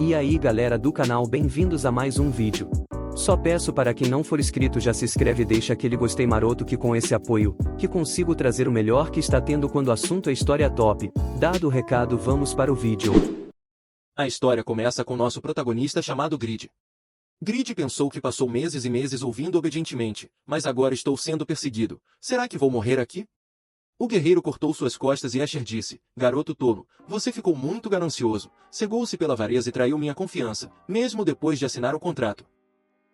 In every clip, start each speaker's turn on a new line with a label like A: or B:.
A: E aí galera do canal, bem-vindos a mais um vídeo. Só peço para quem não for inscrito já se inscreve e deixa aquele gostei maroto que com esse apoio, que consigo trazer o melhor que está tendo quando o assunto é história top. Dado o recado, vamos para o vídeo.
B: A história começa com nosso protagonista chamado Grid. Grid pensou que passou meses e meses ouvindo obedientemente, mas agora estou sendo perseguido. Será que vou morrer aqui? O guerreiro cortou suas costas e Escher disse: garoto tolo, você ficou muito ganancioso, cegou-se pela avareza e traiu minha confiança, mesmo depois de assinar o contrato.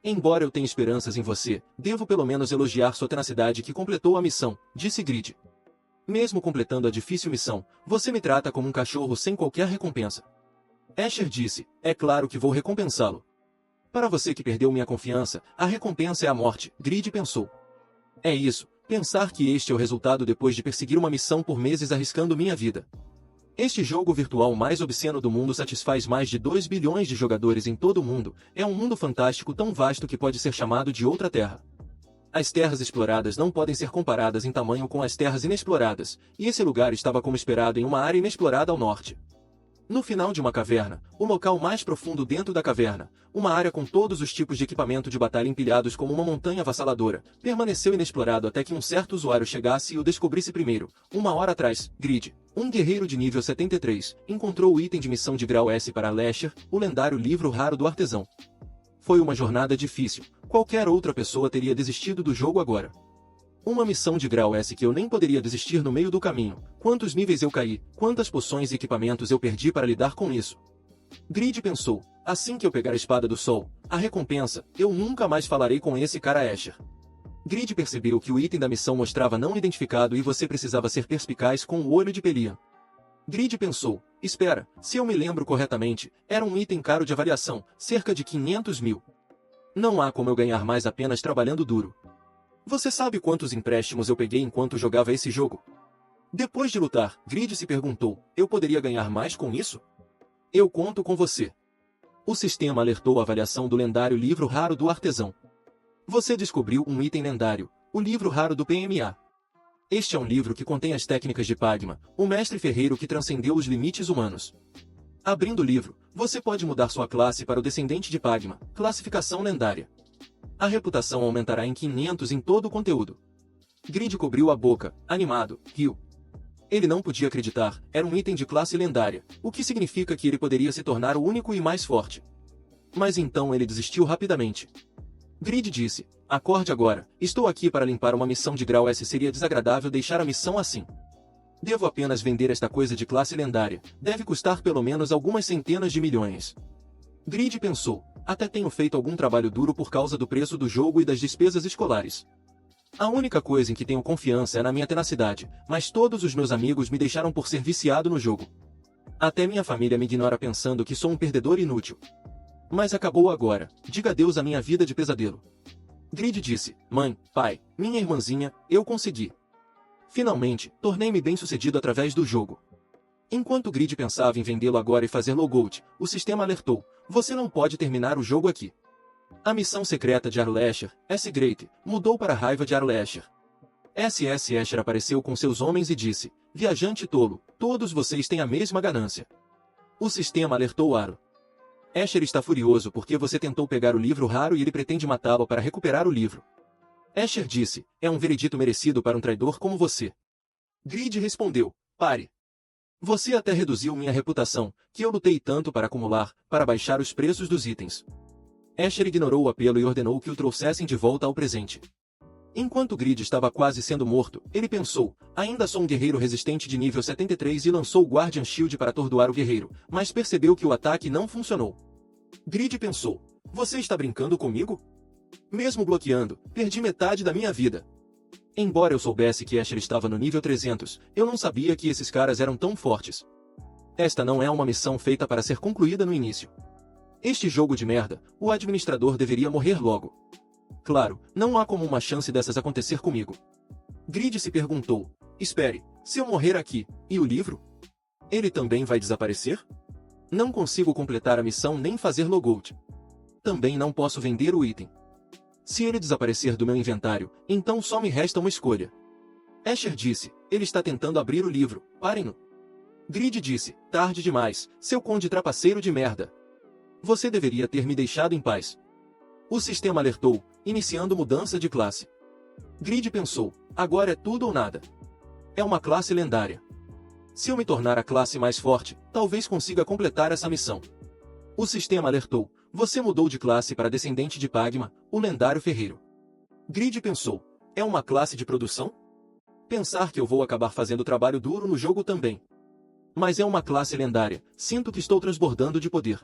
B: Embora eu tenha esperanças em você, devo pelo menos elogiar sua tenacidade que completou a missão, disse Grid. Mesmo completando a difícil missão, você me trata como um cachorro sem qualquer recompensa. Escher disse: é claro que vou recompensá-lo. Para você que perdeu minha confiança, a recompensa é a morte, Grid pensou. É isso. Pensar que este é o resultado depois de perseguir uma missão por meses arriscando minha vida. Este jogo virtual mais obsceno do mundo satisfaz mais de 2 bilhões de jogadores em todo o mundo, é um mundo fantástico tão vasto que pode ser chamado de outra terra. As terras exploradas não podem ser comparadas em tamanho com as terras inexploradas, e esse lugar estava como esperado em uma área inexplorada ao norte. No final de uma caverna, o local mais profundo dentro da caverna, uma área com todos os tipos de equipamento de batalha empilhados como uma montanha avassaladora, permaneceu inexplorado até que um certo usuário chegasse e o descobrisse primeiro. Uma hora atrás, Grid, um guerreiro de nível 73, encontrou o item de missão de grau S para Lesher, o lendário livro raro do artesão. Foi uma jornada difícil, qualquer outra pessoa teria desistido do jogo agora. Uma missão de grau S que eu nem poderia desistir no meio do caminho. Quantos níveis eu caí, quantas poções e equipamentos eu perdi para lidar com isso. Grid pensou, assim que eu pegar a espada do sol, a recompensa, eu nunca mais falarei com esse cara Escher. Grid percebeu que o item da missão mostrava não identificado e você precisava ser perspicaz com o olho de Pelian. Grid pensou, espera, se eu me lembro corretamente, era um item caro de avaliação, cerca de 500 mil. Não há como eu ganhar mais apenas trabalhando duro. Você sabe quantos empréstimos eu peguei enquanto jogava esse jogo? Depois de lutar, Grid se perguntou, eu poderia ganhar mais com isso? Eu conto com você. O sistema alertou a avaliação do lendário livro raro do artesão. Você descobriu um item lendário, o livro raro do PMA. Este é um livro que contém as técnicas de Pagma, o mestre ferreiro que transcendeu os limites humanos. Abrindo o livro, você pode mudar sua classe para o descendente de Pagma, classificação lendária. A reputação aumentará em 500 em todo o conteúdo. Grid cobriu a boca, animado, riu. Ele não podia acreditar, era um item de classe lendária, o que significa que ele poderia se tornar o único e mais forte. Mas então ele desistiu rapidamente. Grid disse, acorde agora, estou aqui para limpar uma missão de grau S. Seria desagradável deixar a missão assim. Devo apenas vender esta coisa de classe lendária, deve custar pelo menos algumas centenas de milhões. Grid pensou, até tenho feito algum trabalho duro por causa do preço do jogo e das despesas escolares. A única coisa em que tenho confiança é na minha tenacidade, mas todos os meus amigos me deixaram por ser viciado no jogo. Até minha família me ignora pensando que sou um perdedor inútil. Mas acabou agora, diga adeus à minha vida de pesadelo. Grid disse, mãe, pai, minha irmãzinha, eu consegui. Finalmente, tornei-me bem-sucedido através do jogo. Enquanto Grid pensava em vendê-lo agora e fazer logout, o sistema alertou, você não pode terminar o jogo aqui. A missão secreta de Arlesher, S. Great, mudou para a raiva de Arlesher. SS Escher apareceu com seus homens e disse, viajante tolo, todos vocês têm a mesma ganância. O sistema alertou Aro. Escher está furioso porque você tentou pegar o livro raro e ele pretende matá-lo para recuperar o livro. Escher disse, é um veredito merecido para um traidor como você. Grid respondeu, pare. Você até reduziu minha reputação, que eu lutei tanto para acumular, para baixar os preços dos itens. Escher ignorou o apelo e ordenou que o trouxessem de volta ao presente. Enquanto Grid estava quase sendo morto, ele pensou, ainda sou um guerreiro resistente de nível 73 e lançou o Guardian Shield para atordoar o guerreiro, mas percebeu que o ataque não funcionou. Grid pensou, você está brincando comigo? Mesmo bloqueando, perdi metade da minha vida. Embora eu soubesse que Escher estava no nível 300, eu não sabia que esses caras eram tão fortes. Esta não é uma missão feita para ser concluída no início. Este jogo de merda, o administrador deveria morrer logo. Claro, não há como uma chance dessas acontecer comigo. Grid se perguntou, espere, se eu morrer aqui, e o livro? Ele também vai desaparecer? Não consigo completar a missão nem fazer logout. Também não posso vender o item. Se ele desaparecer do meu inventário, então só me resta uma escolha. Escher disse, ele está tentando abrir o livro, parem-no. Grid disse, tarde demais, seu conde trapaceiro de merda. Você deveria ter me deixado em paz. O sistema alertou, iniciando mudança de classe. Grid pensou, agora é tudo ou nada. É uma classe lendária. Se eu me tornar a classe mais forte, talvez consiga completar essa missão. O sistema alertou, você mudou de classe para descendente de Pagma, o lendário ferreiro. Grid pensou, é uma classe de produção? Pensar que eu vou acabar fazendo trabalho duro no jogo também. Mas é uma classe lendária, sinto que estou transbordando de poder.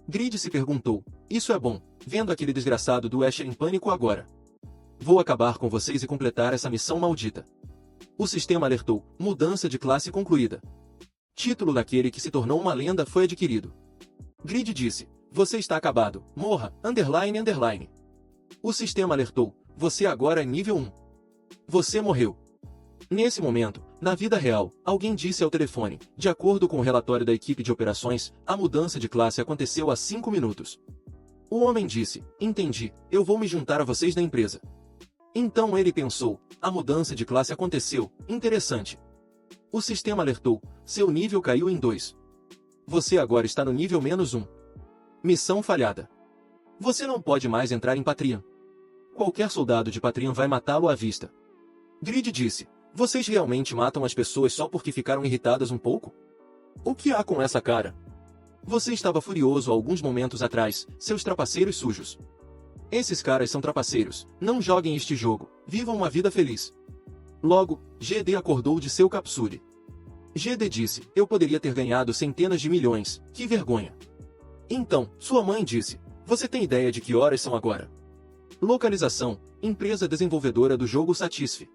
B: Grid se perguntou, isso é bom, vendo aquele desgraçado do Asher em pânico agora. Vou acabar com vocês e completar essa missão maldita. O sistema alertou, mudança de classe concluída. Título daquele que se tornou uma lenda foi adquirido. Grid disse, você está acabado, morra, __. O sistema alertou, você agora é nível 1. Você morreu. Nesse momento, na vida real, alguém disse ao telefone, de acordo com o relatório da equipe de operações, a mudança de classe aconteceu há 5 minutos. O homem disse, entendi, eu vou me juntar a vocês na empresa. Então ele pensou, a mudança de classe aconteceu, interessante. O sistema alertou, seu nível caiu em 2. Você agora está no nível -1. Missão falhada. Você não pode mais entrar em Patrian. Qualquer soldado de Patrian vai matá-lo à vista. Grid disse, vocês realmente matam as pessoas só porque ficaram irritadas um pouco? O que há com essa cara? Você estava furioso há alguns momentos atrás, seus trapaceiros sujos. Esses caras são trapaceiros, não joguem este jogo, vivam uma vida feliz. Logo, GD acordou de seu capsule. GD disse, eu poderia ter ganhado centenas de milhões, que vergonha. Então, sua mãe disse, você tem ideia de que horas são agora? Localização, empresa desenvolvedora do jogo Satisfy.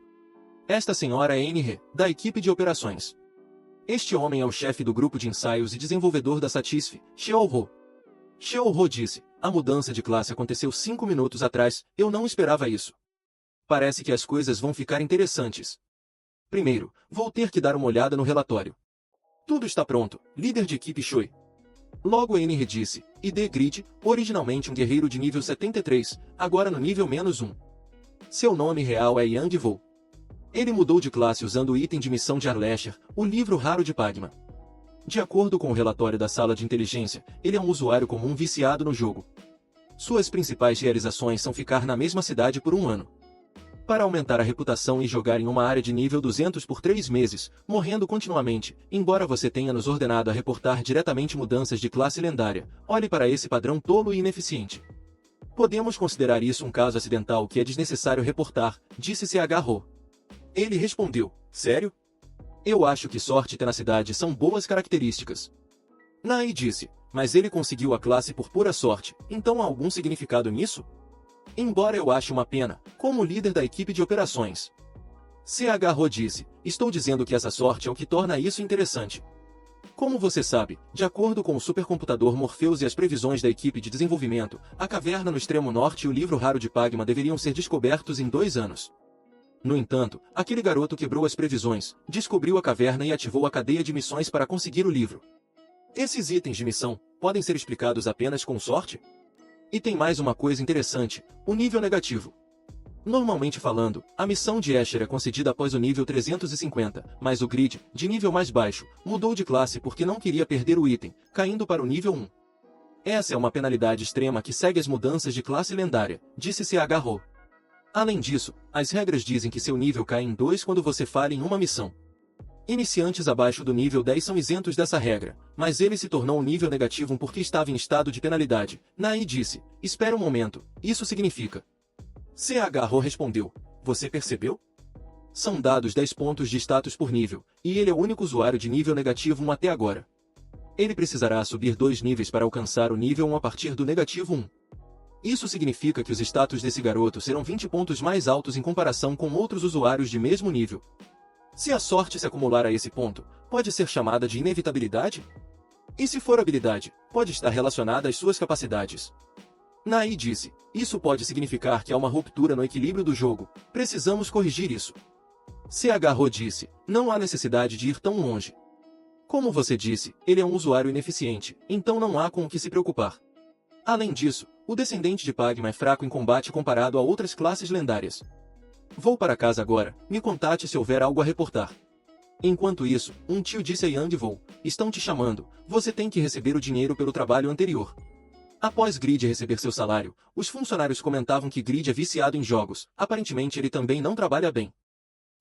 B: Esta senhora é NR, da equipe de operações. Este homem é o chefe do grupo de ensaios e desenvolvedor da Satisfy, Xiaoho. Xiaoho disse, a mudança de classe aconteceu 5 minutos atrás, eu não esperava isso. Parece que as coisas vão ficar interessantes. Primeiro, vou ter que dar uma olhada no relatório. Tudo está pronto, líder de equipe Shui. Logo NR disse, ID Grid, originalmente um guerreiro de nível 73, agora no nível -1. Seu nome real é Yang Vo. Ele mudou de classe usando o item de missão de Arlesher, o livro raro de Pagma. De acordo com o relatório da sala de inteligência, ele é um usuário comum viciado no jogo. Suas principais realizações são ficar na mesma cidade por 1 ano. Para aumentar a reputação e jogar em uma área de nível 200 por 3 meses, morrendo continuamente, embora você tenha nos ordenado a reportar diretamente mudanças de classe lendária, olhe para esse padrão tolo e ineficiente. Podemos considerar isso um caso acidental que é desnecessário reportar, disse CH. Ele respondeu, sério? Eu acho que sorte e tenacidade são boas características. Nai disse, mas ele conseguiu a classe por pura sorte, então há algum significado nisso? Embora eu ache uma pena, como líder da equipe de operações. CH disse, estou dizendo que essa sorte é o que torna isso interessante. Como você sabe, de acordo com o supercomputador Morpheus e as previsões da equipe de desenvolvimento, a caverna no extremo norte e o livro raro de Pagma deveriam ser descobertos em 2 anos. No entanto, aquele garoto quebrou as previsões, descobriu a caverna e ativou a cadeia de missões para conseguir o livro. Esses itens de missão podem ser explicados apenas com sorte? E tem mais uma coisa interessante, o nível negativo. Normalmente falando, a missão de Asher é concedida após o nível 350, mas o Grid, de nível mais baixo, mudou de classe porque não queria perder o item, caindo para o nível 1. Essa é uma penalidade extrema que segue as mudanças de classe lendária, disse CH. Além disso, as regras dizem que seu nível cai em 2 quando você falha em uma missão. Iniciantes abaixo do nível 10 são isentos dessa regra, mas ele se tornou um nível negativo porque estava em estado de penalidade. Nai disse, espera um momento, isso significa... CH respondeu, você percebeu? São dados 10 pontos de status por nível, e ele é o único usuário de nível negativo 1 até agora. Ele precisará subir 2 níveis para alcançar o nível 1 a partir do negativo 1. Isso significa que os status desse garoto serão 20 pontos mais altos em comparação com outros usuários de mesmo nível. Se a sorte se acumular a esse ponto, pode ser chamada de inevitabilidade? E se for habilidade, pode estar relacionada às suas capacidades. Nai disse, isso pode significar que há uma ruptura no equilíbrio do jogo, precisamos corrigir isso. CH disse, não há necessidade de ir tão longe. Como você disse, ele é um usuário ineficiente, então não há com o que se preocupar. Além disso, o descendente de Pagma é fraco em combate comparado a outras classes lendárias. Vou para casa agora, me contate se houver algo a reportar. Enquanto isso, um tio disse a Yang Vo, estão te chamando, você tem que receber o dinheiro pelo trabalho anterior. Após Grid receber seu salário, os funcionários comentavam que Grid é viciado em jogos, aparentemente ele também não trabalha bem.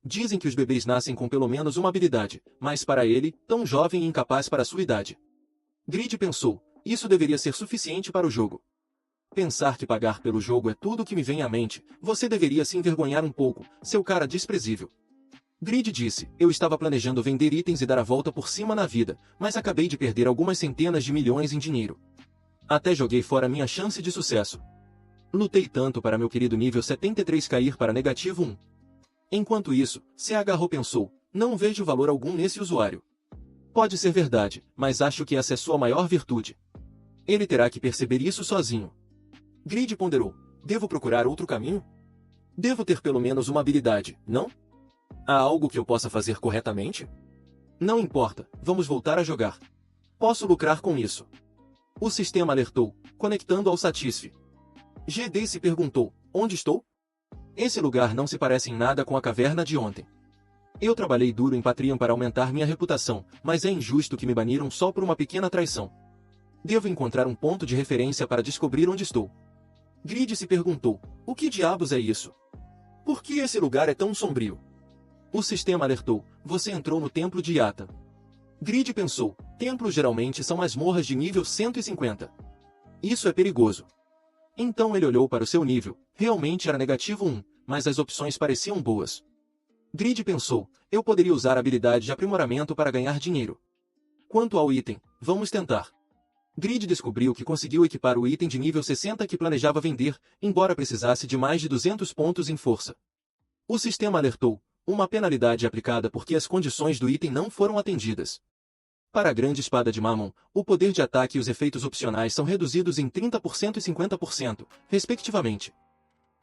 B: Dizem que os bebês nascem com pelo menos uma habilidade, mas para ele, tão jovem e incapaz para sua idade. Grid pensou, isso deveria ser suficiente para o jogo. Pensar que pagar pelo jogo é tudo que me vem à mente, você deveria se envergonhar um pouco, seu cara desprezível. Grid disse, eu estava planejando vender itens e dar a volta por cima na vida, mas acabei de perder algumas centenas de milhões em dinheiro. Até joguei fora minha chance de sucesso. Lutei tanto para meu querido nível 73 cair para negativo 1. Enquanto isso, CH pensou, não vejo valor algum nesse usuário. Pode ser verdade, mas acho que essa é sua maior virtude. Ele terá que perceber isso sozinho. Grid ponderou, devo procurar outro caminho? Devo ter pelo menos uma habilidade, não? Há algo que eu possa fazer corretamente? Não importa, vamos voltar a jogar. Posso lucrar com isso. O sistema alertou, conectando ao Satisfy. GD se perguntou, onde estou? Esse lugar não se parece em nada com a caverna de ontem. Eu trabalhei duro em Patreon para aumentar minha reputação, mas é injusto que me baniram só por uma pequena traição. Devo encontrar um ponto de referência para descobrir onde estou. Grid se perguntou, o que diabos é isso? Por que esse lugar é tão sombrio? O sistema alertou, você entrou no templo de Yata. Grid pensou, templos geralmente são masmorras de nível 150. Isso é perigoso. Então ele olhou para o seu nível, realmente era negativo 1, mas as opções pareciam boas. Grid pensou, eu poderia usar a habilidade de aprimoramento para ganhar dinheiro. Quanto ao item, vamos tentar. Grid descobriu que conseguiu equipar o item de nível 60 que planejava vender, embora precisasse de mais de 200 pontos em força. O sistema alertou, uma penalidade aplicada porque as condições do item não foram atendidas. Para a grande espada de Mammon, o poder de ataque e os efeitos opcionais são reduzidos em 30% e 50%, respectivamente.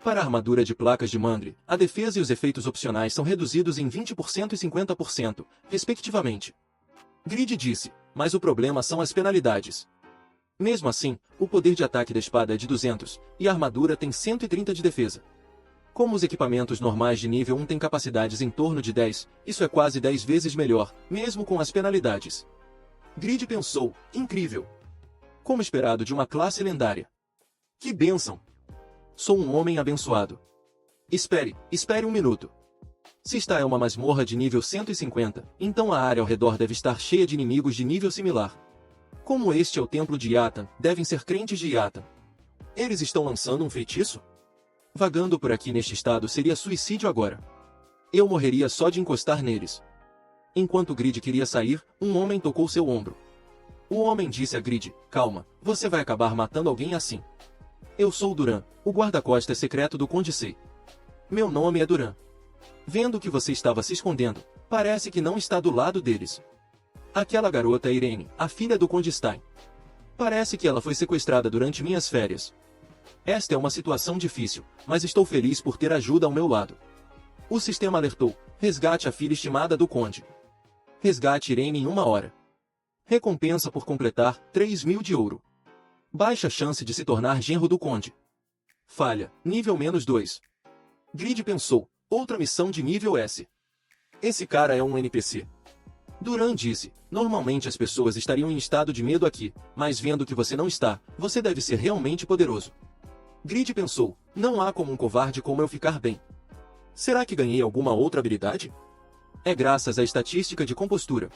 B: Para a armadura de placas de Mandri, a defesa e os efeitos opcionais são reduzidos em 20% e 50%, respectivamente. Grid disse, mas o problema são as penalidades. Mesmo assim, o poder de ataque da espada é de 200, e a armadura tem 130 de defesa. Como os equipamentos normais de nível 1 têm capacidades em torno de 10, isso é quase 10 vezes melhor, mesmo com as penalidades. Grid pensou, incrível. Como esperado de uma classe lendária. Que bênção! Sou um homem abençoado. Espere um minuto. Se esta é uma masmorra de nível 150, então a área ao redor deve estar cheia de inimigos de nível similar. Como este é o templo de Yata, devem ser crentes de Yata. Eles estão lançando um feitiço? Vagando por aqui neste estado seria suicídio agora. Eu morreria só de encostar neles. Enquanto Grid queria sair, um homem tocou seu ombro. O homem disse a Grid, calma, você vai acabar matando alguém assim. Eu sou Duran, o guarda-costas secreto do Conde Sei. Meu nome é Duran. Vendo que você estava se escondendo, parece que não está do lado deles. Aquela garota é Irene, a filha do Conde Stein. Parece que ela foi sequestrada durante minhas férias. Esta é uma situação difícil, mas estou feliz por ter ajuda ao meu lado. O sistema alertou, resgate a filha estimada do Conde. Resgate Irene em 1 hora. Recompensa por completar, 3.000 de ouro. Baixa chance de se tornar genro do Conde. Falha, nível -2. Grid pensou, outra missão de nível S. Esse cara é um NPC. Duran disse, normalmente as pessoas estariam em estado de medo aqui, mas vendo que você não está, você deve ser realmente poderoso. Grid pensou, não há como um covarde como eu ficar bem. Será que ganhei alguma outra habilidade? É graças à estatística de compostura.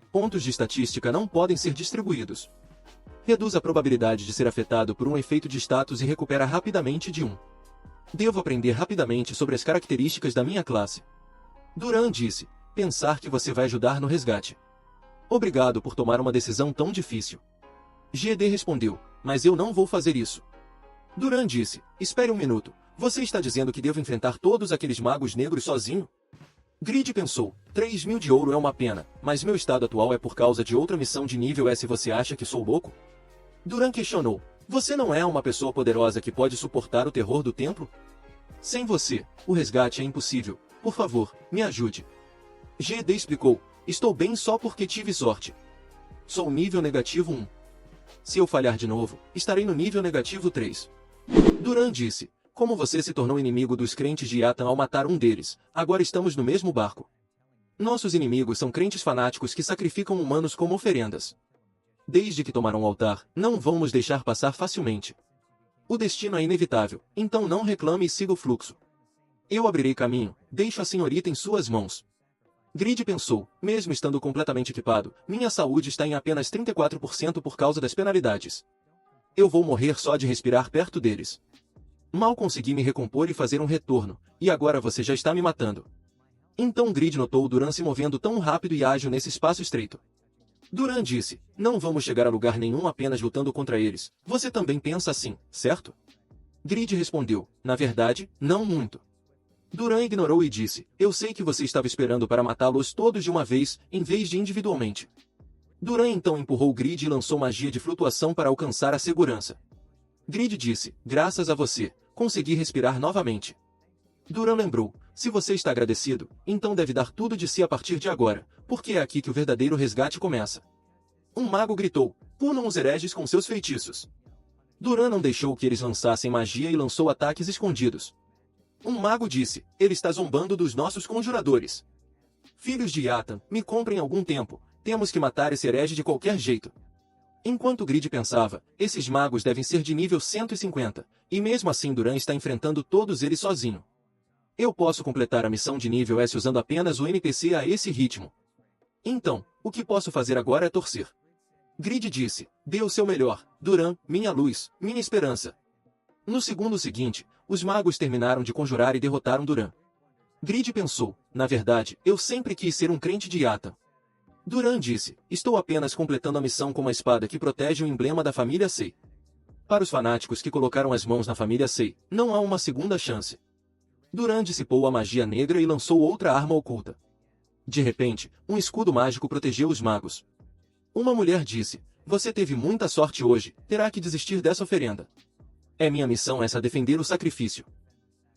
B: Pontos de estatística não podem ser distribuídos. Reduz a probabilidade de ser afetado por um efeito de status e recupera rapidamente de 1. Devo aprender rapidamente sobre as características da minha classe. Duran disse, pensar que você vai ajudar no resgate. Obrigado por tomar uma decisão tão difícil. GD respondeu, mas eu não vou fazer isso. Duran disse, espere um minuto, você está dizendo que devo enfrentar todos aqueles magos negros sozinho? Grid pensou, 3.000 de ouro é uma pena, mas meu estado atual é por causa de outra missão de nível S. Você acha que sou louco? Duran questionou, você não é uma pessoa poderosa que pode suportar o terror do templo? Sem você, o resgate é impossível, por favor, me ajude. GD explicou, estou bem só porque tive sorte. Sou nível negativo 1. Se eu falhar de novo, estarei no nível negativo 3. Duran disse, como você se tornou inimigo dos crentes de Yatan ao matar um deles, agora estamos no mesmo barco. Nossos inimigos são crentes fanáticos que sacrificam humanos como oferendas. desde que tomaram o altar, não vão nos deixar passar facilmente. O destino é inevitável, então não reclame e siga o fluxo. Eu abrirei caminho, deixo a senhorita em suas mãos. Grid pensou, mesmo estando completamente equipado, minha saúde está em apenas 34% por causa das penalidades. Eu vou morrer só de respirar perto deles. Mal consegui me recompor e fazer um retorno, e agora você já está me matando. Então Grid notou Duran se movendo tão rápido e ágil nesse espaço estreito. Duran disse, não vamos chegar a lugar nenhum apenas lutando contra eles. Você também pensa assim, certo? Grid respondeu, na verdade, não muito. Duran ignorou e disse, eu sei que você estava esperando para matá-los todos de uma vez, em vez de individualmente. Duran então empurrou Grid e lançou magia de flutuação para alcançar a segurança. Grid disse, graças a você, consegui respirar novamente. Duran lembrou, se você está agradecido, então deve dar tudo de si a partir de agora, porque é aqui que o verdadeiro resgate começa. Um mago gritou, punam os hereges com seus feitiços. Duran não deixou que eles lançassem magia e lançou ataques escondidos. Um mago disse, ele está zombando dos nossos conjuradores. Filhos de Yatan, me comprem algum tempo, temos que matar esse herege de qualquer jeito. Enquanto Grid pensava, esses magos devem ser de nível 150, e mesmo assim Duran está enfrentando todos eles sozinho. Eu posso completar a missão de nível S usando apenas o NPC a esse ritmo. Então, o que posso fazer agora é torcer. Grid disse, dê o seu melhor, Duran, minha luz, minha esperança. No segundo seguinte, os magos terminaram de conjurar e derrotaram Duran. Grid pensou, na verdade, eu sempre quis ser um crente de Yatan. Duran disse, estou apenas completando a missão com uma espada que protege o emblema da família Sei. Para os fanáticos que colocaram as mãos na família Sei, não há uma segunda chance. Duran dissipou a magia negra e lançou outra arma oculta. De repente, um escudo mágico protegeu os magos. Uma mulher disse, você teve muita sorte hoje, terá que desistir dessa oferenda. É minha missão essa defender o sacrifício.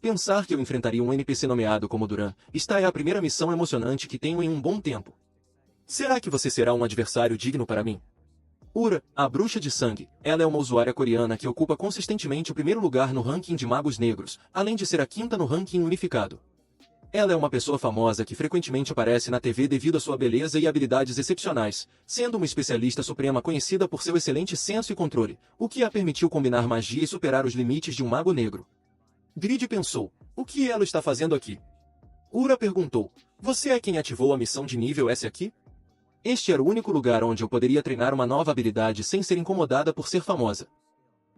B: Pensar que eu enfrentaria um NPC nomeado como Duran, esta é a primeira missão emocionante que tenho em um bom tempo. Será que você será um adversário digno para mim? Ura, a bruxa de sangue, ela é uma usuária coreana que ocupa consistentemente o primeiro lugar no ranking de magos negros, além de ser a quinta no ranking unificado. Ela é uma pessoa famosa que frequentemente aparece na TV devido à sua beleza e habilidades excepcionais, sendo uma especialista suprema conhecida por seu excelente senso e controle, o que a permitiu combinar magia e superar os limites de um mago negro. Grid pensou, o que ela está fazendo aqui? Ura perguntou, você é quem ativou a missão de nível S aqui? Este era o único lugar onde eu poderia treinar uma nova habilidade sem ser incomodada por ser famosa.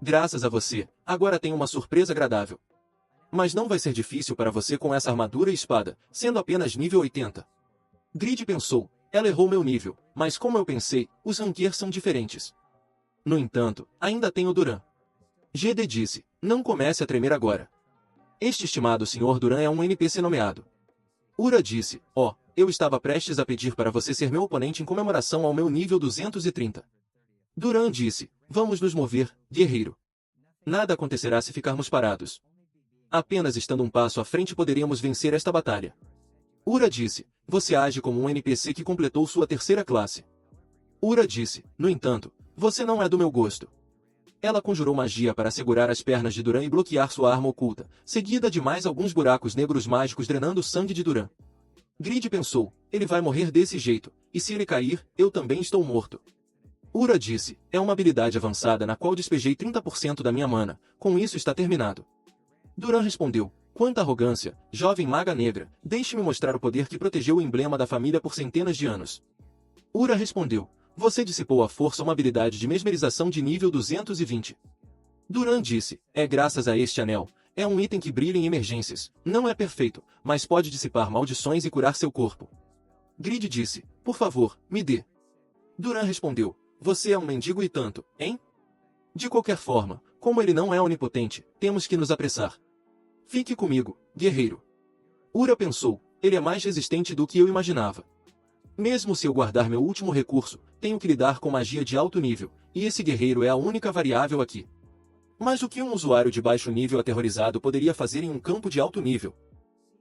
B: Graças a você, agora tenho uma surpresa agradável. Mas não vai ser difícil para você com essa armadura e espada, sendo apenas nível 80. Grid pensou, ela errou meu nível, mas como eu pensei, os rankers são diferentes. No entanto, ainda tenho Duran. GD disse, não comece a tremer agora. Este estimado Sr. Duran é um NPC nomeado. Ura disse, eu estava prestes a pedir para você ser meu oponente em comemoração ao meu nível 230. Duran disse, vamos nos mover, guerreiro. Nada acontecerá se ficarmos parados. Apenas estando um passo à frente poderíamos vencer esta batalha. Ura disse, você age como um NPC que completou sua terceira classe. Ura disse, no entanto, você não é do meu gosto. Ela conjurou magia para segurar as pernas de Duran e bloquear sua arma oculta, seguida de mais alguns buracos negros mágicos drenando o sangue de Duran. Grid pensou, ele vai morrer desse jeito, e se ele cair, eu também estou morto. Ura disse, é uma habilidade avançada na qual despejei 30% da minha mana, com isso está terminado. Duran respondeu, quanta arrogância, jovem maga negra, deixe-me mostrar o poder que protegeu o emblema da família por centenas de anos. Ura respondeu, você dissipou à força uma habilidade de mesmerização de nível 220. Duran disse, é graças a este anel, é um item que brilha em emergências, não é perfeito, mas pode dissipar maldições e curar seu corpo. Grid disse, por favor, me dê. Duran respondeu, você é um mendigo e tanto, hein? De qualquer forma, como ele não é onipotente, temos que nos apressar. Fique comigo, guerreiro. Ura pensou, ele é mais resistente do que eu imaginava. Mesmo se eu guardar meu último recurso, tenho que lidar com magia de alto nível, e esse guerreiro é a única variável aqui. Mas o que um usuário de baixo nível aterrorizado poderia fazer em um campo de alto nível?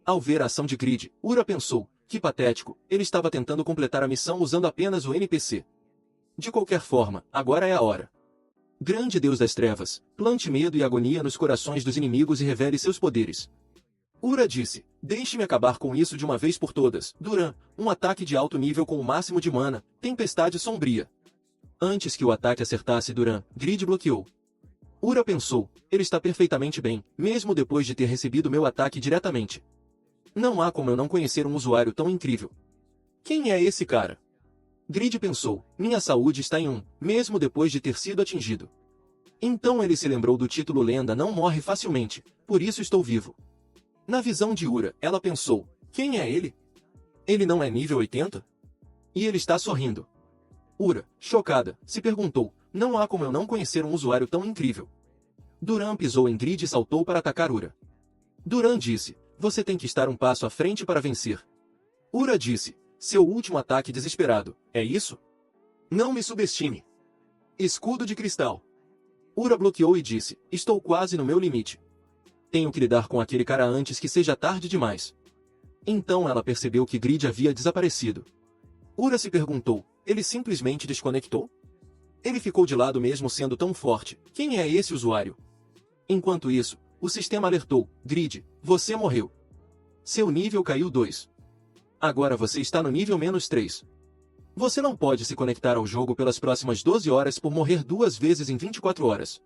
B: Ao ver a ação de Grid, Ura pensou, que patético, ele estava tentando completar a missão usando apenas o NPC. De qualquer forma, agora é a hora. Grande Deus das Trevas, plante medo e agonia nos corações dos inimigos e revele seus poderes. Ura disse, deixe-me acabar com isso de uma vez por todas. Duran, um ataque de alto nível com o máximo de mana, tempestade sombria. Antes que o ataque acertasse Duran, Grid bloqueou. Ura pensou, ele está perfeitamente bem, mesmo depois de ter recebido meu ataque diretamente. Não há como eu não conhecer um usuário tão incrível. Quem é esse cara? Grid pensou, minha saúde está em 1, mesmo depois de ter sido atingido. Então ele se lembrou do título Lenda não morre facilmente, por isso estou vivo. Na visão de Ura, ela pensou, quem é ele? Ele não é nível 80? E ele está sorrindo. Ura, chocada, se perguntou, não há como eu não conhecer um usuário tão incrível. Duran pisou em Grid e saltou para atacar Ura. Duran disse, você tem que estar um passo à frente para vencer. Ura disse, seu último ataque desesperado, é isso? Não me subestime. Escudo de cristal. Ura bloqueou e disse, estou quase no meu limite. Tenho que lidar com aquele cara antes que seja tarde demais. Então ela percebeu que Grid havia desaparecido. Ura se perguntou, ele simplesmente desconectou? Ele ficou de lado mesmo sendo tão forte, quem é esse usuário? Enquanto isso, o sistema alertou, Grid, você morreu. Seu nível caiu 2. Agora você está no nível -3. Você não pode se conectar ao jogo pelas próximas 12 horas por morrer 2 vezes em 24 horas.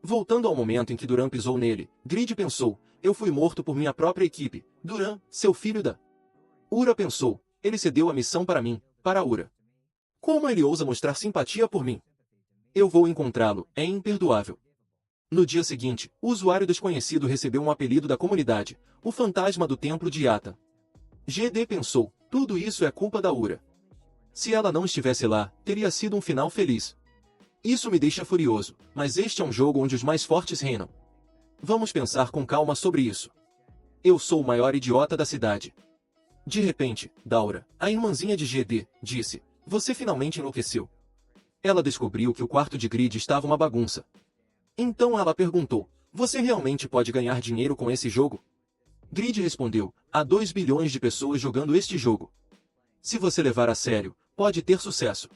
B: Voltando ao momento em que Duran pisou nele, Grid pensou, eu fui morto por minha própria equipe, Duran, seu filho da... Ura pensou, ele cedeu a missão para mim, para Ura. Como ele ousa mostrar simpatia por mim? Eu vou encontrá-lo, é imperdoável. No dia seguinte, o usuário desconhecido recebeu um apelido da comunidade, o fantasma do templo de Yata. GD pensou, tudo isso é culpa da Ura. Se ela não estivesse lá, teria sido um final feliz. Isso me deixa furioso, mas este é um jogo onde os mais fortes reinam. Vamos pensar com calma sobre isso. Eu sou o maior idiota da cidade. De repente, Daura, a irmãzinha de GD, disse, você finalmente enlouqueceu. Ela descobriu que o quarto de Grid estava uma bagunça. Então ela perguntou, você realmente pode ganhar dinheiro com esse jogo? Grid respondeu, há 2 bilhões de pessoas jogando este jogo. Se você levar a sério, pode ter sucesso.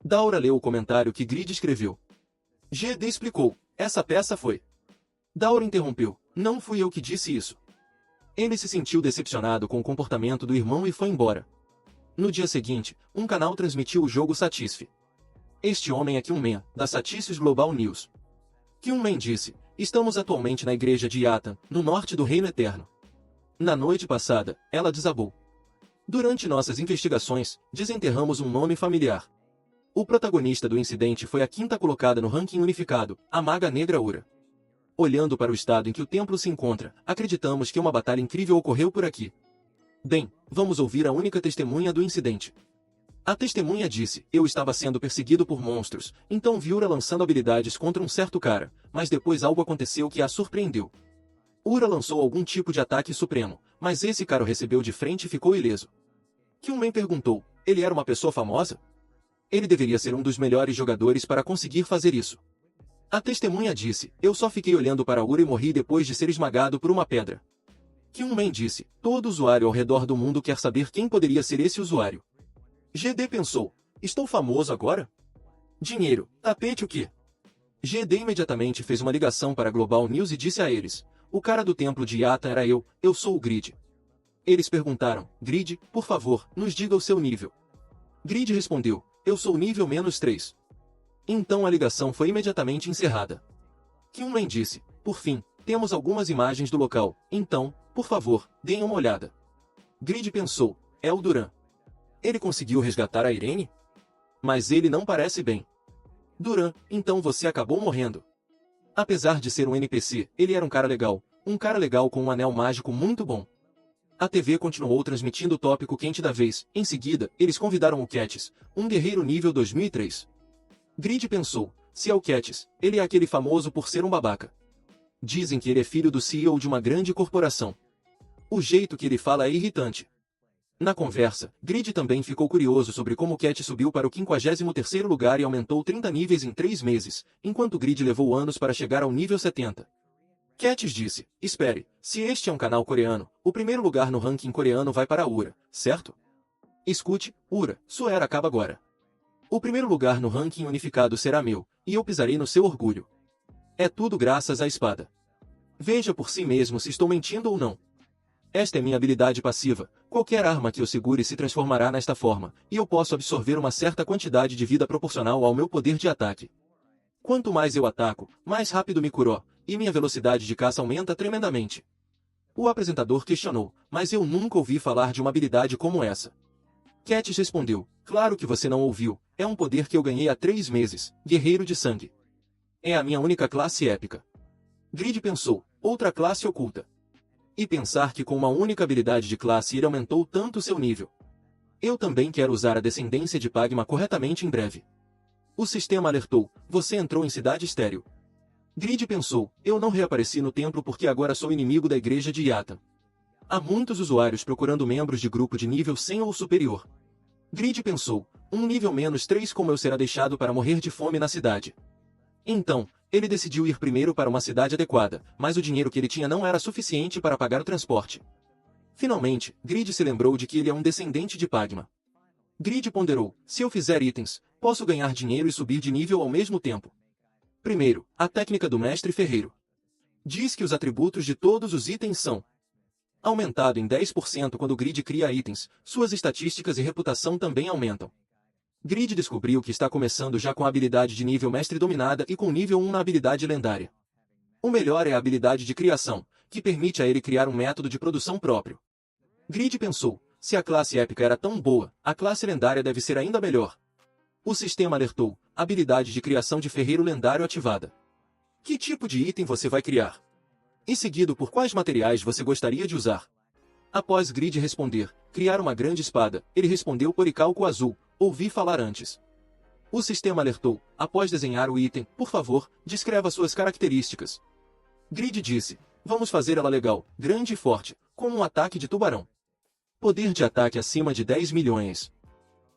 B: Daura leu o comentário que Grid escreveu. GD explicou, essa peça foi. Daura interrompeu, não fui eu que disse isso. Ele se sentiu decepcionado com o comportamento do irmão e foi embora. No dia seguinte, um canal transmitiu o jogo Satisfy. Este homem é Kyunman, da Satisfy Global News. Kyunman disse, estamos atualmente na igreja de Yatan, no norte do Reino Eterno. Na noite passada, ela desabou. Durante nossas investigações, desenterramos um nome familiar. O protagonista do incidente foi a 5ª colocada no ranking unificado, a Maga Negra Ura. Olhando para o estado em que o templo se encontra, acreditamos que uma batalha incrível ocorreu por aqui. Bem, vamos ouvir a única testemunha do incidente. A testemunha disse, eu estava sendo perseguido por monstros, então vi Ura lançando habilidades contra um certo cara, mas depois algo aconteceu que a surpreendeu. Ura lançou algum tipo de ataque supremo, mas esse cara o recebeu de frente e ficou ileso. Kyunman perguntou, ele era uma pessoa famosa? Ele deveria ser um dos melhores jogadores para conseguir fazer isso. A testemunha disse, eu só fiquei olhando para Ura e morri depois de ser esmagado por uma pedra. Kyunman disse, todo usuário ao redor do mundo quer saber quem poderia ser esse usuário. GD pensou, estou famoso agora? Dinheiro, tapete o quê? GD imediatamente fez uma ligação para a Global News e disse a eles, o cara do templo de Yata era eu sou o Grid. Eles perguntaram, Grid, por favor, nos diga o seu nível. Grid respondeu, eu sou nível -3. Então a ligação foi imediatamente encerrada. Kyunman disse, por fim, temos algumas imagens do local, então, por favor, deem uma olhada. Grid pensou, é o Duran. Ele conseguiu resgatar a Irene? Mas ele não parece bem. Duran, então você acabou morrendo. Apesar de ser um NPC, ele era um cara legal com um anel mágico muito bom. A TV continuou transmitindo o tópico quente da vez, em seguida, eles convidaram o Ketis, um guerreiro nível 2003. Grid pensou, se é o Ketis, ele é aquele famoso por ser um babaca. Dizem que ele é filho do CEO de uma grande corporação. O jeito que ele fala é irritante. Na conversa, Grid também ficou curioso sobre como Ketis subiu para o 53º lugar e aumentou 30 níveis em 3 meses, enquanto Grid levou anos para chegar ao nível 70. Ketis disse, espere, se este é um canal coreano, o primeiro lugar no ranking coreano vai para Ura, certo? Escute, Ura, sua era acaba agora. O primeiro lugar no ranking unificado será meu, e eu pisarei no seu orgulho. É tudo graças à espada. Veja por si mesmo se estou mentindo ou não. Esta é minha habilidade passiva. Qualquer arma que eu segure se transformará nesta forma, e eu posso absorver uma certa quantidade de vida proporcional ao meu poder de ataque. Quanto mais eu ataco, mais rápido me curou, e minha velocidade de caça aumenta tremendamente. O apresentador questionou, mas eu nunca ouvi falar de uma habilidade como essa. Katniss respondeu, claro que você não ouviu, é um poder que eu ganhei há 3 meses, Guerreiro de Sangue. É a minha única classe épica. Grid pensou, outra classe oculta. E pensar que com uma única habilidade de classe ele aumentou tanto seu nível. Eu também quero usar a descendência de Pagma corretamente em breve. O sistema alertou, você entrou em Cidade Estéril. Grid pensou, eu não reapareci no templo porque agora sou inimigo da igreja de Yata. Há muitos usuários procurando membros de grupo de nível 100 ou superior. Grid pensou, um nível menos 3 como eu será deixado para morrer de fome na cidade. Então, ele decidiu ir primeiro para uma cidade adequada, mas o dinheiro que ele tinha não era suficiente para pagar o transporte. Finalmente, Grid se lembrou de que ele é um descendente de Pagma. Grid ponderou, se eu fizer itens, posso ganhar dinheiro e subir de nível ao mesmo tempo. Primeiro, a técnica do mestre ferreiro. Diz que os atributos de todos os itens são aumentado em 10% quando o Grid cria itens, suas estatísticas e reputação também aumentam. Grid descobriu que está começando já com a habilidade de nível mestre dominada e com nível 1 na habilidade lendária. O melhor é a habilidade de criação, que permite a ele criar um método de produção próprio. Grid pensou, se a classe épica era tão boa, a classe lendária deve ser ainda melhor. O sistema alertou, habilidade de criação de ferreiro lendário ativada. Que tipo de item você vai criar? E seguido por quais materiais você gostaria de usar? Após Grid responder, criar uma grande espada, ele respondeu oricalco azul, ouvi falar antes. O sistema alertou, após desenhar o item, por favor, descreva suas características. Grid disse, vamos fazer ela legal, grande e forte, como um ataque de tubarão. Poder de ataque acima de 10 milhões.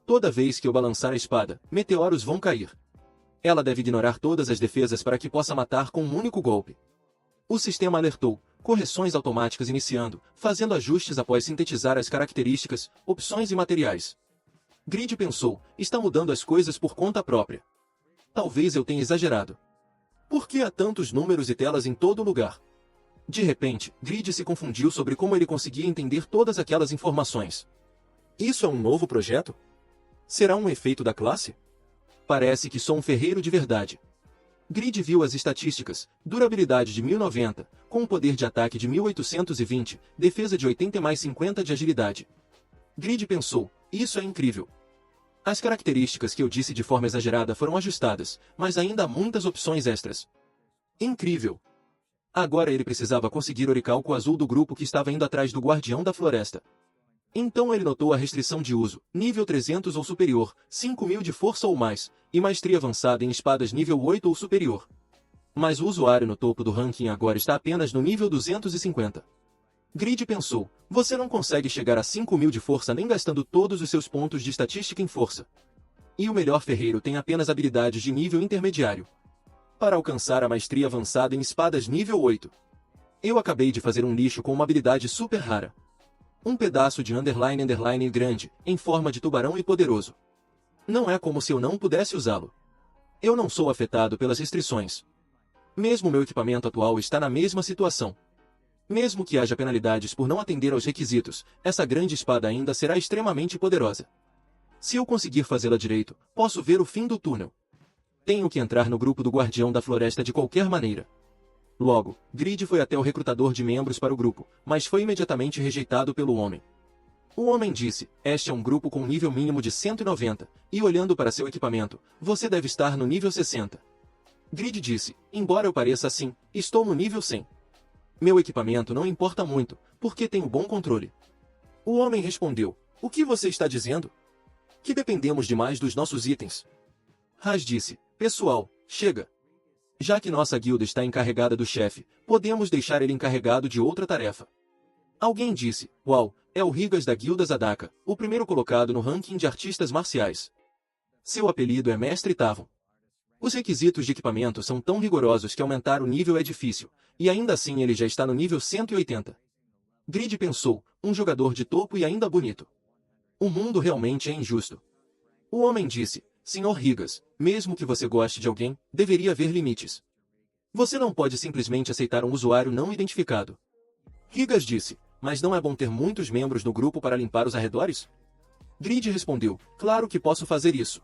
B: Toda vez que eu balançar a espada, meteoros vão cair. Ela deve ignorar todas as defesas para que possa matar com um único golpe. O sistema alertou, correções automáticas iniciando, fazendo ajustes após sintetizar as características, opções e materiais. Grid pensou, está mudando as coisas por conta própria. Talvez eu tenha exagerado. Por que há tantos números e telas em todo lugar? De repente, Grid se confundiu sobre como ele conseguia entender todas aquelas informações. Isso é um novo projeto? Será um efeito da classe? Parece que sou um ferreiro de verdade. Grid viu as estatísticas, durabilidade de 1090, com um poder de ataque de 1820, defesa de 80 mais 50 de agilidade. Grid pensou, isso é incrível. As características que eu disse de forma exagerada foram ajustadas, mas ainda há muitas opções extras. Incrível! Agora ele precisava conseguir oricalco azul do grupo que estava indo atrás do Guardião da Floresta. Então ele notou a restrição de uso, nível 300 ou superior, 5.000 de força ou mais, e maestria avançada em espadas nível 8 ou superior. Mas o usuário no topo do ranking agora está apenas no nível 250. Grid pensou, você não consegue chegar a 5.000 de força nem gastando todos os seus pontos de estatística em força. E o melhor ferreiro tem apenas habilidades de nível intermediário. Para alcançar a maestria avançada em espadas nível 8. Eu acabei de fazer um lixo com uma habilidade super rara. Um pedaço de underline grande, em forma de tubarão e poderoso. Não é como se eu não pudesse usá-lo. Eu não sou afetado pelas restrições. Mesmo meu equipamento atual está na mesma situação. Mesmo que haja penalidades por não atender aos requisitos, essa grande espada ainda será extremamente poderosa. Se eu conseguir fazê-la direito, posso ver o fim do túnel. Tenho que entrar no grupo do Guardião da Floresta de qualquer maneira. Logo, Grid foi até o recrutador de membros para o grupo, mas foi imediatamente rejeitado pelo homem. O homem disse, este é um grupo com nível mínimo de 190, e olhando para seu equipamento, você deve estar no nível 60. Grid disse, embora eu pareça assim, estou no nível 100. Meu equipamento não importa muito, porque tenho bom controle. O homem respondeu, o que você está dizendo? Que dependemos demais dos nossos itens. Raz disse, pessoal, chega. Já que nossa guilda está encarregada do chefe, podemos deixar ele encarregado de outra tarefa. Alguém disse, uau, é o Rigas da Guilda Zadaka, o primeiro colocado no ranking de artistas marciais. Seu apelido é Mestre Tavon. Os requisitos de equipamento são tão rigorosos que aumentar o nível é difícil, e ainda assim ele já está no nível 180. Grid pensou, um jogador de topo e ainda bonito. O mundo realmente é injusto. O homem disse, Sr. Rigas, mesmo que você goste de alguém, deveria haver limites. Você não pode simplesmente aceitar um usuário não identificado. Rigas disse, mas não é bom ter muitos membros no grupo para limpar os arredores? Grid respondeu, claro que posso fazer isso.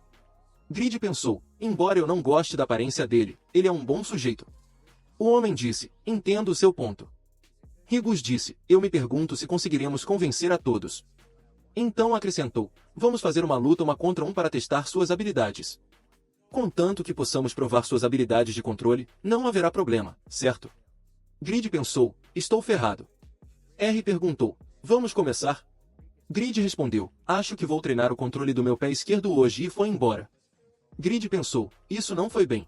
B: Grid pensou, embora eu não goste da aparência dele, ele é um bom sujeito. O homem disse, entendo o seu ponto. Rigus disse, eu me pergunto se conseguiremos convencer a todos. Então acrescentou, vamos fazer uma luta 1 contra 1 para testar suas habilidades. Contanto que possamos provar suas habilidades de controle, não haverá problema, certo? Grid pensou, estou ferrado. R perguntou, vamos começar? Grid respondeu, acho que vou treinar o controle do meu pé esquerdo hoje e foi embora. Grid pensou, isso não foi bem.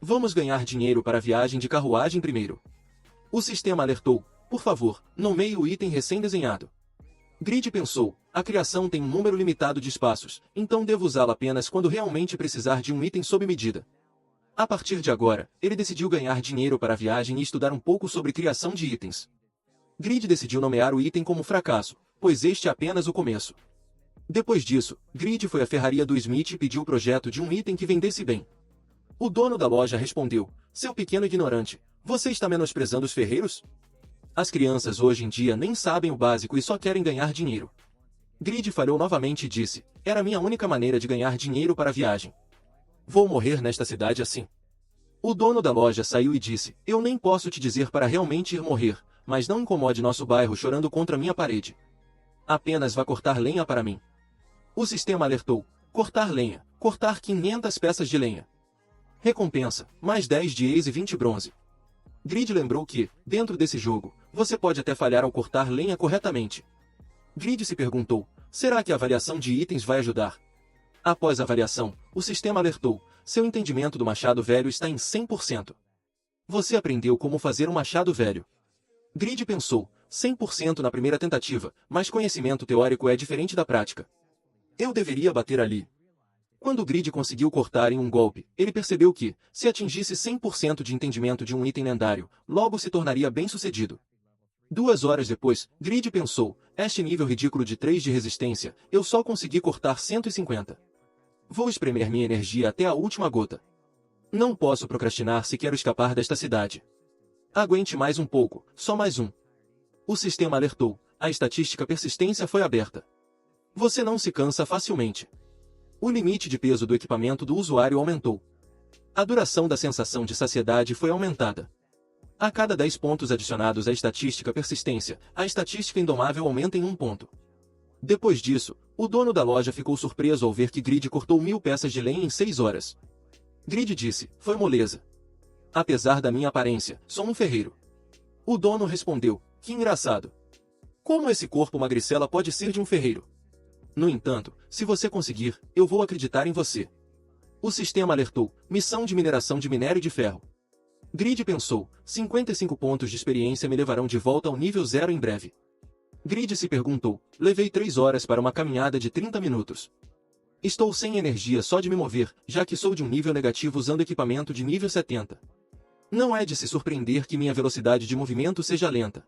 B: Vamos ganhar dinheiro para a viagem de carruagem primeiro. O sistema alertou, por favor, nomeie o item recém-desenhado. Grid pensou, a criação tem um número limitado de espaços, então devo usá-la apenas quando realmente precisar de um item sob medida. A partir de agora, ele decidiu ganhar dinheiro para a viagem e estudar um pouco sobre criação de itens. Grid decidiu nomear o item como fracasso, pois este é apenas o começo. Depois disso, Grid foi à ferraria do Smith e pediu o projeto de um item que vendesse bem. O dono da loja respondeu, seu pequeno ignorante, você está menosprezando os ferreiros? As crianças hoje em dia nem sabem o básico e só querem ganhar dinheiro. Grid falhou novamente e disse, era minha única maneira de ganhar dinheiro para a viagem. Vou morrer nesta cidade assim. O dono da loja saiu e disse, eu nem posso te dizer para realmente ir morrer, mas não incomode nosso bairro chorando contra minha parede. Apenas vá cortar lenha para mim. O sistema alertou, cortar lenha, cortar 500 peças de lenha. Recompensa, mais 10 de ex e 20 bronze. Grid lembrou que, dentro desse jogo, você pode até falhar ao cortar lenha corretamente. Grid se perguntou, será que a avaliação de itens vai ajudar? Após a avaliação, o sistema alertou, seu entendimento do machado velho está em 100%. Você aprendeu como fazer um machado velho. Grid pensou, 100% na primeira tentativa, mas conhecimento teórico é diferente da prática. Eu deveria bater ali. Quando o Grid conseguiu cortar em um golpe, ele percebeu que, se atingisse 100% de entendimento de um item lendário, logo se tornaria bem-sucedido. 2 horas depois, Grid pensou, este nível ridículo de 3 de resistência, eu só consegui cortar 150. Vou espremer minha energia até a última gota. Não posso procrastinar se quero escapar desta cidade. Aguente mais um pouco, só mais um. O sistema alertou, a estatística persistência foi aberta. Você não se cansa facilmente. O limite de peso do equipamento do usuário aumentou. A duração da sensação de saciedade foi aumentada. A cada 10 pontos adicionados à estatística persistência, a estatística indomável aumenta em 1 ponto. Depois disso, o dono da loja ficou surpreso ao ver que Grid cortou 1000 peças de lenha em 6 horas. Grid disse, foi moleza. Apesar da minha aparência, sou um ferreiro. O dono respondeu, que engraçado. Como esse corpo magricela pode ser de um ferreiro? No entanto, se você conseguir, eu vou acreditar em você. O sistema alertou, missão de mineração de minério de ferro. Grid pensou, 55 pontos de experiência me levarão de volta ao nível 0 em breve. Grid se perguntou, levei 3 horas para uma caminhada de 30 minutos. Estou sem energia só de me mover, já que sou de um nível negativo usando equipamento de nível 70. Não é de se surpreender que minha velocidade de movimento seja lenta.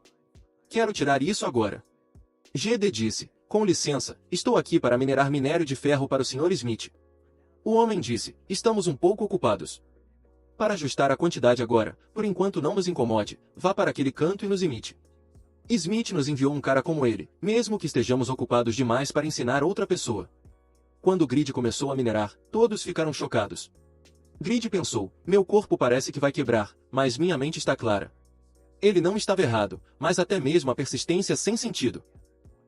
B: Quero tirar isso agora. GD disse, com licença, estou aqui para minerar minério de ferro para o Sr. Smith. O homem disse, estamos um pouco ocupados. Para ajustar a quantidade agora, por enquanto não nos incomode, vá para aquele canto e nos imite. Smith nos enviou um cara como ele, mesmo que estejamos ocupados demais para ensinar outra pessoa. Quando o Grid começou a minerar, todos ficaram chocados. Grid pensou, meu corpo parece que vai quebrar, mas minha mente está clara. Ele não estava errado, mas até mesmo a persistência sem sentido.